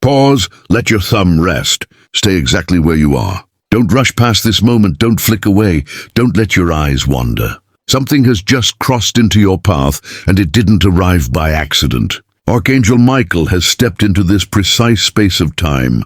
Pause, let your thumb rest. Stay exactly where you are. Don't rush past this moment, don't flick away, don't let your eyes wander. Something has just crossed into your path, and it didn't arrive by accident. Archangel Michael has stepped into this precise space of time,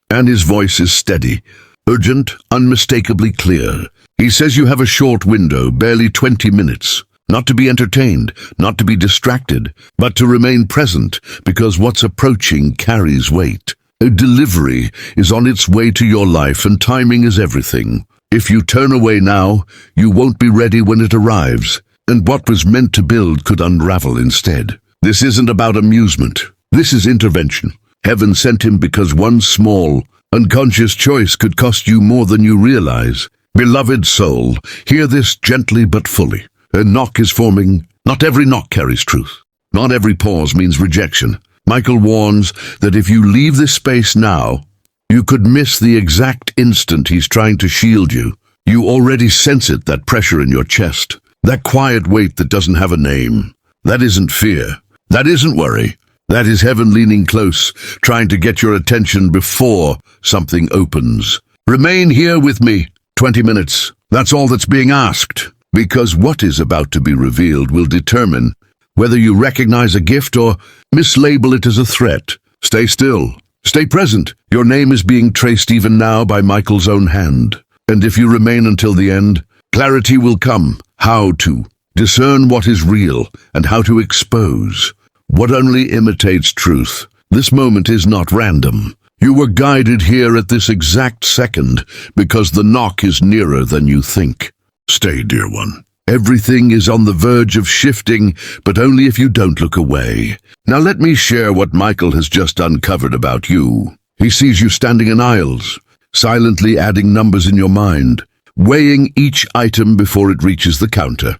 and his voice is steady, urgent, unmistakably clear. He says you have a short window, barely 20 minutes. Not to be entertained, not to be distracted, but to remain present, because what's approaching carries weight. A delivery is on its way to your life, and timing is everything. If you turn away now, you won't be ready when it arrives, and what was meant to build could unravel instead. This isn't about amusement. This is intervention. Heaven sent him because one small, unconscious choice could cost you more than you realize. Beloved soul, hear this gently but fully. A knock is forming. Not every knock carries truth. Not every pause means rejection. Michael warns that if you leave this space now, you could miss the exact instant he's trying to shield you. You already sense it, that pressure in your chest, that quiet weight that doesn't have a name. That isn't fear. That isn't worry. That is heaven leaning close, trying to get your attention before something opens. Remain here with me. 20 minutes. That's all that's being asked. Because what is about to be revealed will determine whether you recognize a gift or mislabel it as a threat. Stay still. Stay present. Your name is being traced even now by Michael's own hand. And if you remain until the end, clarity will come. How to discern what is real and how to expose what only imitates truth. This moment is not random. You were guided here at this exact second because the knock is nearer than you think. Stay, dear one. Everything is on the verge of shifting, but only if you don't look away. Now let me share what Michael has just uncovered about you. He sees you standing in aisles, silently adding numbers in your mind, weighing each item before it reaches the counter,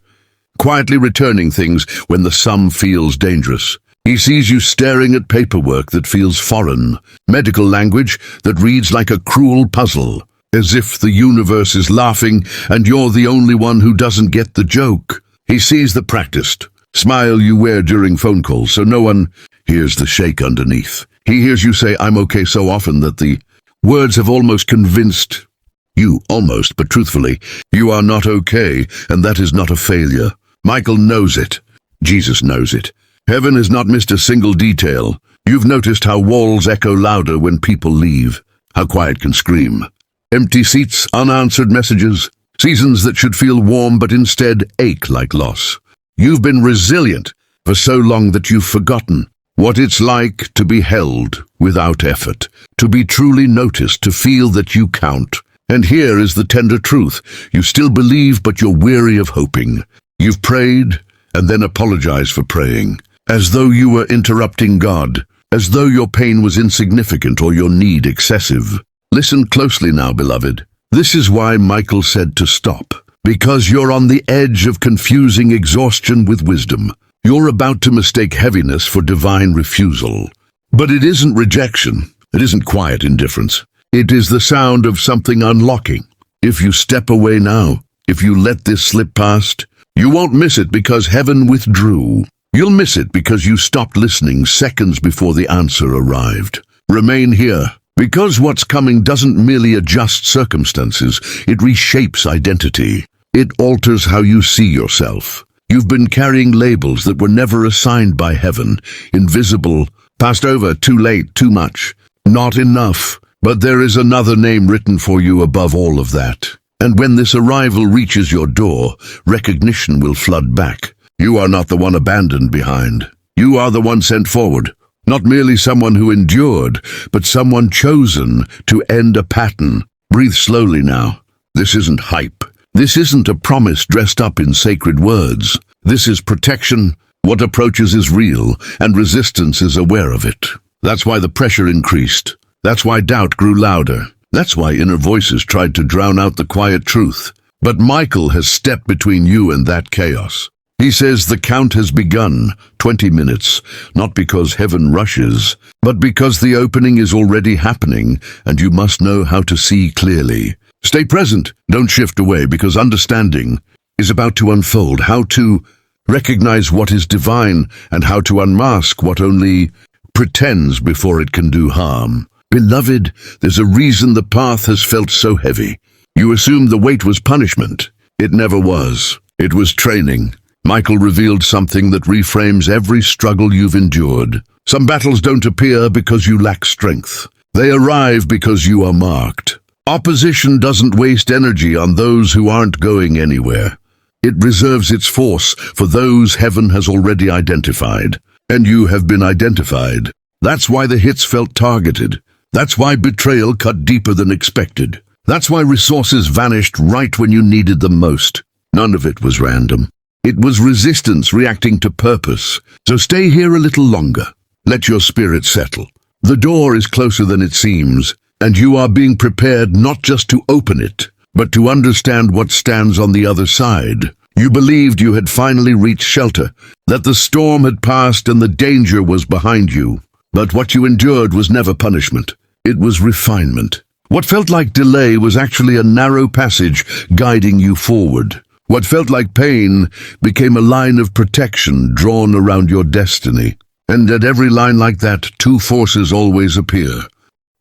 quietly returning things when the sum feels dangerous. He sees you staring at paperwork that feels foreign, medical language that reads like a cruel puzzle, as if the universe is laughing and you're the only one who doesn't get the joke. He sees the practiced smile you wear during phone calls so no one hears the shake underneath. He hears you say, "I'm okay," so often that the words have almost convinced you, almost, but truthfully, you are not okay, and that is not a failure. Michael knows it. Jesus knows it. Heaven has not missed a single detail. You've noticed how walls echo louder when people leave, how quiet can scream. Empty seats, unanswered messages, seasons that should feel warm but instead ache like loss. You've been resilient for so long that you've forgotten what it's like to be held without effort, to be truly noticed, to feel that you count. And here is the tender truth. You still believe, but you're weary of hoping. You've prayed and then apologized for praying, as though you were interrupting God, as though your pain was insignificant or your need excessive. Listen closely now, beloved. This is why Michael said to stop. Because you're on the edge of confusing exhaustion with wisdom. You're about to mistake heaviness for divine refusal. But it isn't rejection. It isn't quiet indifference. It is the sound of something unlocking. If you step away now, if you let this slip past, you won't miss it because heaven withdrew. You'll miss it because you stopped listening seconds before the answer arrived. Remain here. Because what's coming doesn't merely adjust circumstances, it reshapes identity. It alters how you see yourself. You've been carrying labels that were never assigned by heaven. Invisible, passed over, too late, too much, not enough. But there is another name written for you above all of that. And when this arrival reaches your door, recognition will flood back. You are not the one abandoned behind. You are the one sent forward. Not merely someone who endured, but someone chosen to end a pattern. Breathe slowly now. This isn't hype. This isn't a promise dressed up in sacred words. This is protection. What approaches is real, and resistance is aware of it. That's why the pressure increased. That's why doubt grew louder. That's why inner voices tried to drown out the quiet truth. But Michael has stepped between you and that chaos. He says the count has begun, 20 minutes, not because heaven rushes, but because the opening is already happening, and you must know how to see clearly. Stay present, don't shift away, because understanding is about to unfold, how to recognize what is divine and how to unmask what only pretends before it can do harm. Beloved, there's a reason the path has felt so heavy. You assumed the weight was punishment. It never was. It was training. Michael revealed something that reframes every struggle you've endured. Some battles don't appear because you lack strength. They arrive because you are marked. Opposition doesn't waste energy on those who aren't going anywhere. It reserves its force for those heaven has already identified. And you have been identified. That's why the hits felt targeted. That's why betrayal cut deeper than expected. That's why resources vanished right when you needed them most. None of it was random. It was resistance reacting to purpose. So stay here a little longer. Let your spirit settle. The door is closer than it seems, and you are being prepared not just to open it, but to understand what stands on the other side. You believed you had finally reached shelter, that the storm had passed and the danger was behind you. But what you endured was never punishment. It was refinement. What felt like delay was actually a narrow passage guiding you forward. What felt like pain became a line of protection drawn around your destiny. And at every line like that, two forces always appear.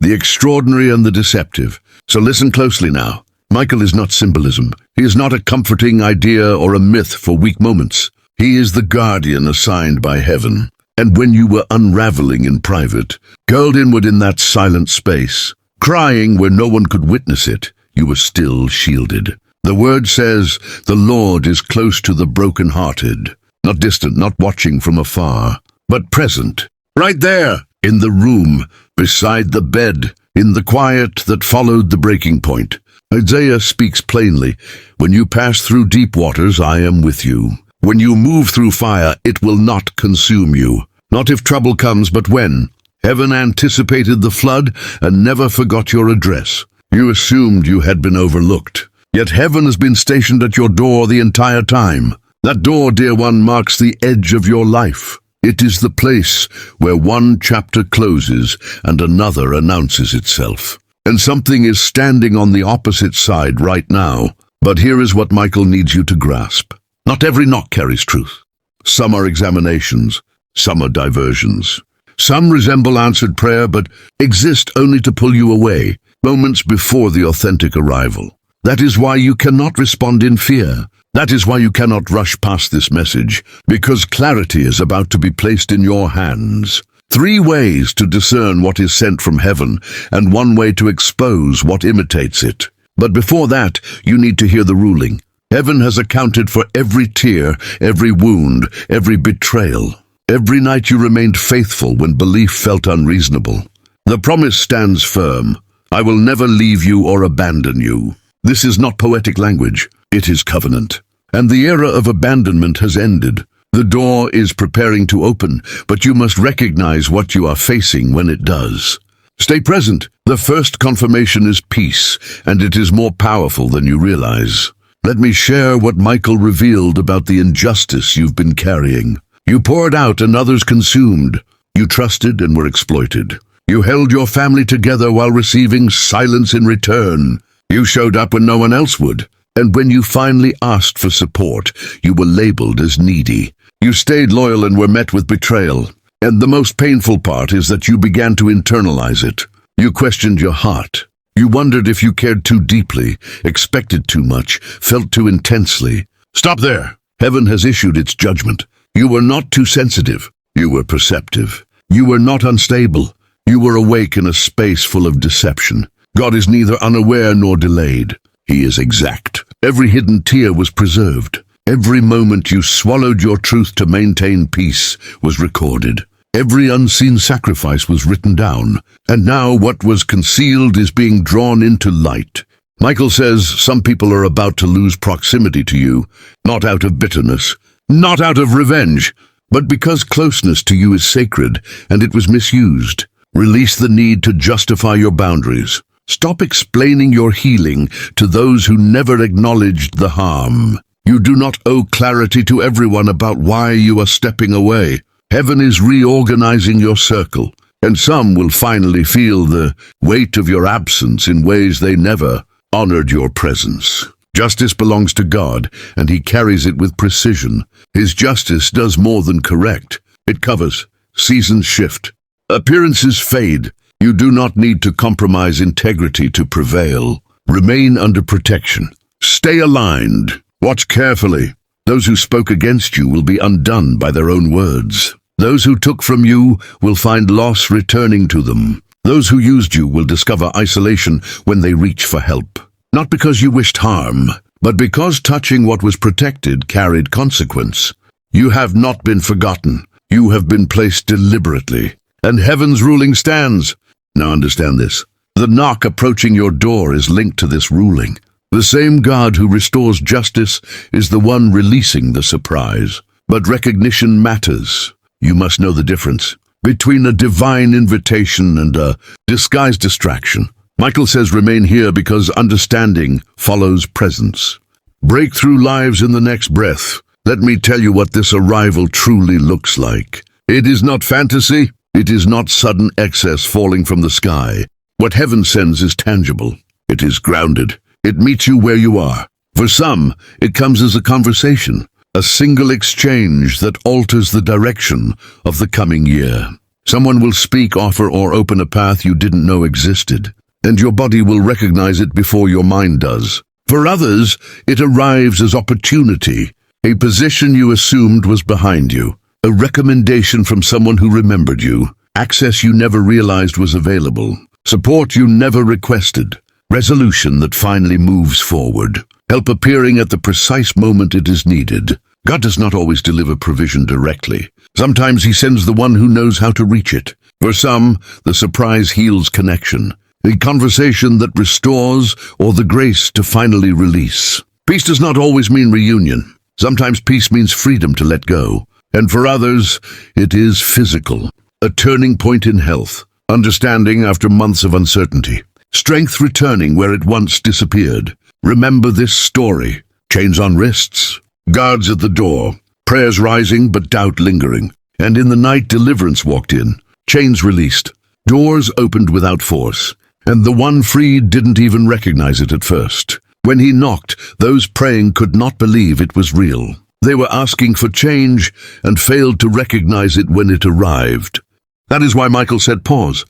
The extraordinary and the deceptive. So listen closely now. Michael is not symbolism. He is not a comforting idea or a myth for weak moments. He is the guardian assigned by heaven. And when you were unraveling in private, curled inward in that silent space, crying where no one could witness it, you were still shielded. The word says, the Lord is close to the brokenhearted. Not distant, not watching from afar, but present. Right there, in the room, beside the bed, in the quiet that followed the breaking point. Isaiah speaks plainly, when you pass through deep waters, I am with you. When you move through fire, it will not consume you. Not if trouble comes, but when. Heaven anticipated the flood and never forgot your address. You assumed you had been overlooked. Yet heaven has been stationed at your door the entire time. That door, dear one, marks the edge of your life. It is the place where one chapter closes and another announces itself. And something is standing on the opposite side right now. But here is what Michael needs you to grasp. Not every knock carries truth. Some are examinations, some are diversions. Some resemble answered prayer, but exist only to pull you away, moments before the authentic arrival. That is why you cannot respond in fear. That is why you cannot rush past this message, because clarity is about to be placed in your hands. 3 ways to discern what is sent from heaven, and 1 way to expose what imitates it. But before that, you need to hear the ruling. Heaven has accounted for every tear, every wound, every betrayal. Every night you remained faithful when belief felt unreasonable. The promise stands firm. I will never leave you or abandon you. This is not poetic language. It is covenant. And the era of abandonment has ended. The door is preparing to open, but you must recognize what you are facing when it does. Stay present. The first confirmation is peace, and it is more powerful than you realize. Let me share what Michael revealed about the injustice you've been carrying. You poured out and others consumed. You trusted and were exploited. You held your family together while receiving silence in return. You showed up when no one else would. And when you finally asked for support, you were labeled as needy. You stayed loyal and were met with betrayal. And the most painful part is that you began to internalize it. You questioned your heart. You wondered if you cared too deeply, expected too much, felt too intensely. Stop there. Heaven has issued its judgment. You were not too sensitive. You were perceptive. You were not unstable. You were awake in a space full of deception. God is neither unaware nor delayed. He is exact. Every hidden tear was preserved. Every moment you swallowed your truth to maintain peace was recorded. Every unseen sacrifice was written down. And now what was concealed is being drawn into light. Michael says some people are about to lose proximity to you, not out of bitterness, not out of revenge, but because closeness to you is sacred and it was misused. Release the need to justify your boundaries. Stop explaining your healing to those who never acknowledged the harm. You do not owe clarity to everyone about why you are stepping away. Heaven is reorganizing your circle, and some will finally feel the weight of your absence in ways they never honored your presence. Justice belongs to God, and He carries it with precision. His justice does more than correct. It covers. Seasons shift. Appearances fade. You do not need to compromise integrity to prevail. Remain under protection. Stay aligned. Watch carefully. Those who spoke against you will be undone by their own words. Those who took from you will find loss returning to them. Those who used you will discover isolation when they reach for help. Not because you wished harm, but because touching what was protected carried consequence. You have not been forgotten. You have been placed deliberately, and heaven's ruling stands. Now understand this. The knock approaching your door is linked to this ruling. The same God who restores justice is the one releasing the surprise. But recognition matters. You must know the difference between a divine invitation and a disguised distraction. Michael says remain here because understanding follows presence. Break through lives in the next breath. Let me tell you what this arrival truly looks like. It is not fantasy. It is not sudden excess falling from the sky. What heaven sends is tangible. It is grounded. It meets you where you are. For some, it comes as a conversation, a single exchange that alters the direction of the coming year. Someone will speak, offer, or open a path you didn't know existed, and your body will recognize it before your mind does. For others, it arrives as opportunity, a position you assumed was behind you, a recommendation from someone who remembered you, access you never realized was available, support you never requested, resolution that finally moves forward, help appearing at the precise moment it is needed. God does not always deliver provision directly. Sometimes he sends the one who knows how to reach it. For some, the surprise heals connection, a conversation that restores or the grace to finally release. Peace does not always mean reunion. Sometimes peace means freedom to let go. And for others, it is physical, a turning point in health, understanding after months of uncertainty, strength returning where it once disappeared. Remember this story. Chains on wrists, guards at the door, prayers rising but doubt lingering. And in the night deliverance walked in, chains released, doors opened without force. And the one freed didn't even recognize it at first. When he knocked, those praying could not believe it was real. They were asking for change and failed to recognize it when it arrived. That is why Michael said pause,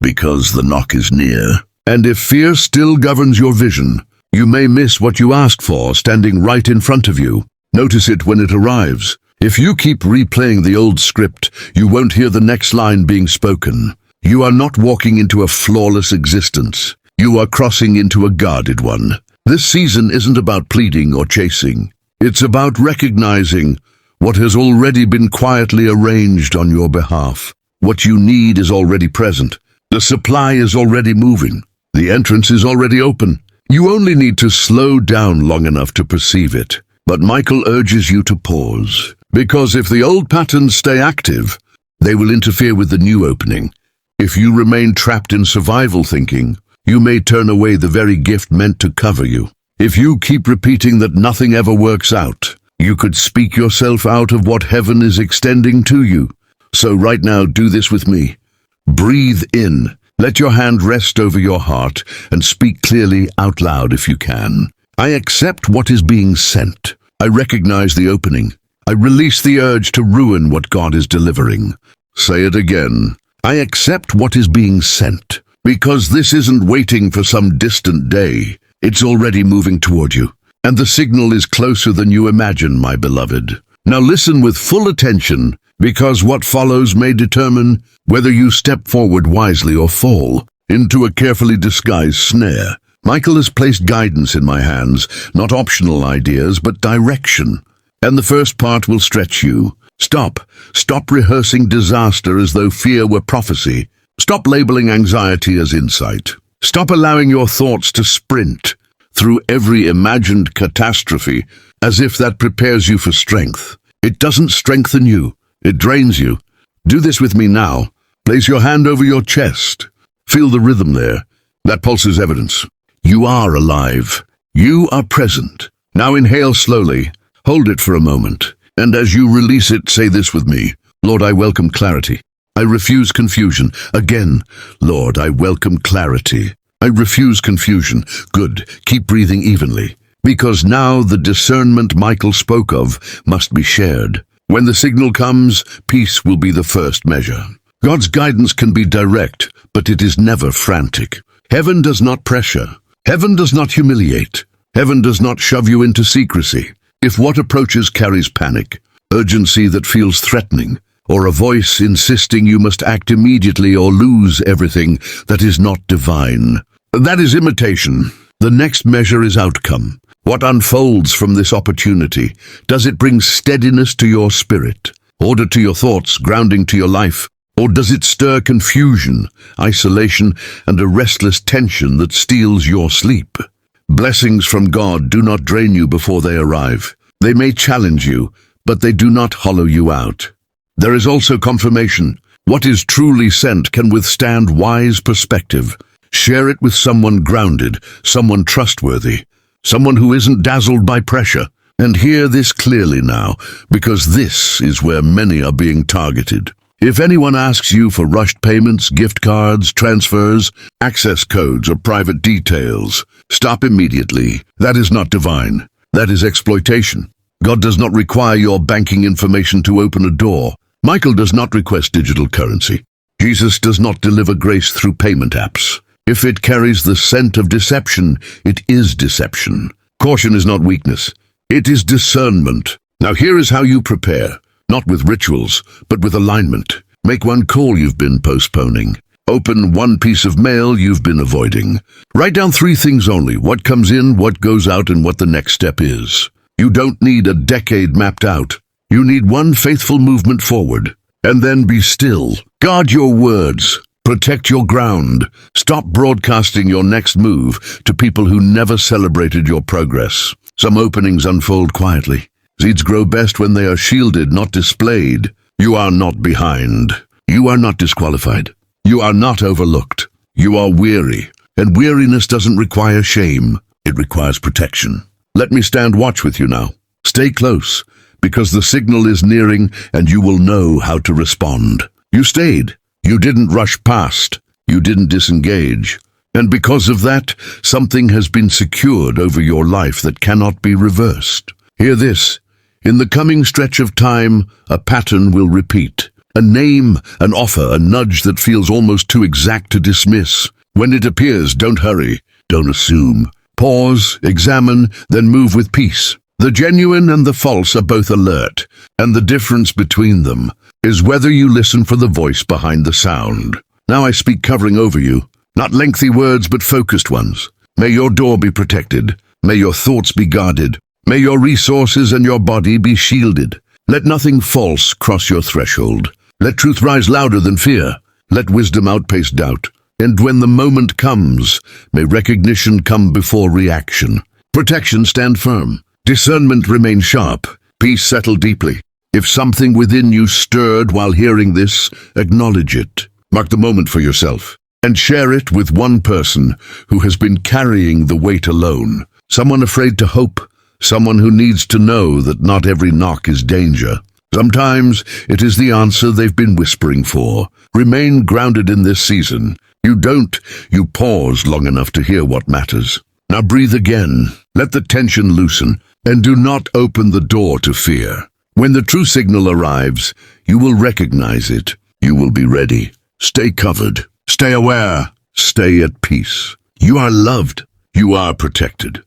because the knock is near. And if fear still governs your vision, you may miss what you asked for standing right in front of you. Notice it when it arrives. If you keep replaying the old script, you won't hear the next line being spoken. You are not walking into a flawless existence. You are crossing into a guarded one. This season isn't about pleading or chasing. It's about recognizing what has already been quietly arranged on your behalf. What you need is already present. The supply is already moving. The entrance is already open. You only need to slow down long enough to perceive it. But Michael urges you to pause, because if the old patterns stay active, they will interfere with the new opening. If you remain trapped in survival thinking, you may turn away the very gift meant to cover you. If you keep repeating that nothing ever works out, you could speak yourself out of what heaven is extending to you. So right now, do this with me. Breathe in. Let your hand rest over your heart and speak clearly out loud if you can. I accept what is being sent. I recognize the opening. I release the urge to ruin what God is delivering. Say it again. I accept what is being sent. Because this isn't waiting for some distant day. It's already moving toward you, and the signal is closer than you imagine, my beloved. Now listen with full attention, because what follows may determine whether you step forward wisely or fall into a carefully disguised snare. Michael has placed guidance in my hands, not optional ideas, but direction. And the first part will stretch you. Stop rehearsing disaster as though fear were prophecy. Stop labeling anxiety as insight. Stop allowing your thoughts to sprint through every imagined catastrophe as if that prepares you for strength. It doesn't strengthen you, it drains you. Do this with me now. Place your hand over your chest. Feel the rhythm there. That pulse is evidence. You are alive. You are present. Now inhale slowly. Hold it for a moment. And as you release it, say this with me. Lord, I welcome clarity. I refuse confusion. Again, Lord, I welcome clarity. I refuse confusion. Good. Keep breathing evenly. Because now the discernment Michael spoke of must be shared. When the signal comes, peace will be the first measure. God's guidance can be direct, but it is never frantic. Heaven does not pressure. Heaven does not humiliate. Heaven does not shove you into secrecy. If what approaches carries panic, urgency that feels threatening, or a voice insisting you must act immediately or lose everything, that is not divine. That is imitation. The next measure is outcome. What unfolds from this opportunity? Does it bring steadiness to your spirit, order to your thoughts, grounding to your life? Or does it stir confusion, isolation, and a restless tension that steals your sleep? Blessings from God do not drain you before they arrive. They may challenge you, but they do not hollow you out. There is also confirmation. What is truly sent can withstand wise perspective. Share it with someone grounded, someone trustworthy, someone who isn't dazzled by pressure. And hear this clearly now, because this is where many are being targeted. If anyone asks you for rushed payments, gift cards, transfers, access codes, or private details, stop immediately. That is not divine. That is exploitation. God does not require your banking information to open a door. Michael does not request digital currency. Jesus does not deliver grace through payment apps. If it carries the scent of deception, it is deception. Caution is not weakness. It is discernment. Now here is how you prepare. Not with rituals, but with alignment. Make one call you've been postponing. Open one piece of mail you've been avoiding. Write down 3 things only: what comes in, what goes out, and what the next step is. You don't need a decade mapped out. You need one faithful movement forward. And then be still. Guard your words. Protect your ground. Stop broadcasting your next move to people who never celebrated your progress. Some openings unfold quietly. Seeds grow best when they are shielded, not displayed. You are not behind. You are not disqualified. You are not overlooked. You are weary, and weariness doesn't require shame. It requires protection. Let me stand watch with you now. Stay close, because the signal is nearing and you will know how to respond. You stayed. You didn't rush past. You didn't disengage. And because of that, something has been secured over your life that cannot be reversed. Hear this. In the coming stretch of time, a pattern will repeat. A name, an offer, a nudge that feels almost too exact to dismiss. When it appears, don't hurry, don't assume. Pause, examine, then move with peace. The genuine and the false are both alert, and the difference between them is whether you listen for the voice behind the sound. Now I speak covering over you, not lengthy words but focused ones. May your door be protected. May your thoughts be guarded. May your resources and your body be shielded. Let nothing false cross your threshold. Let truth rise louder than fear. Let wisdom outpace doubt. And when the moment comes, may recognition come before reaction. Protection stand firm. Discernment remain sharp. Peace settle deeply. If something within you stirred while hearing this, acknowledge it. Mark the moment for yourself. And share it with one person who has been carrying the weight alone. Someone afraid to hope. Someone who needs to know that not every knock is danger. Sometimes it is the answer they've been whispering for. Remain grounded in this season. You pause long enough to hear what matters. Now breathe again. Let the tension loosen, and do not open the door to fear. When the true signal arrives, you will recognize it. You will be ready. Stay covered. Stay aware. Stay at peace. You are loved. You are protected.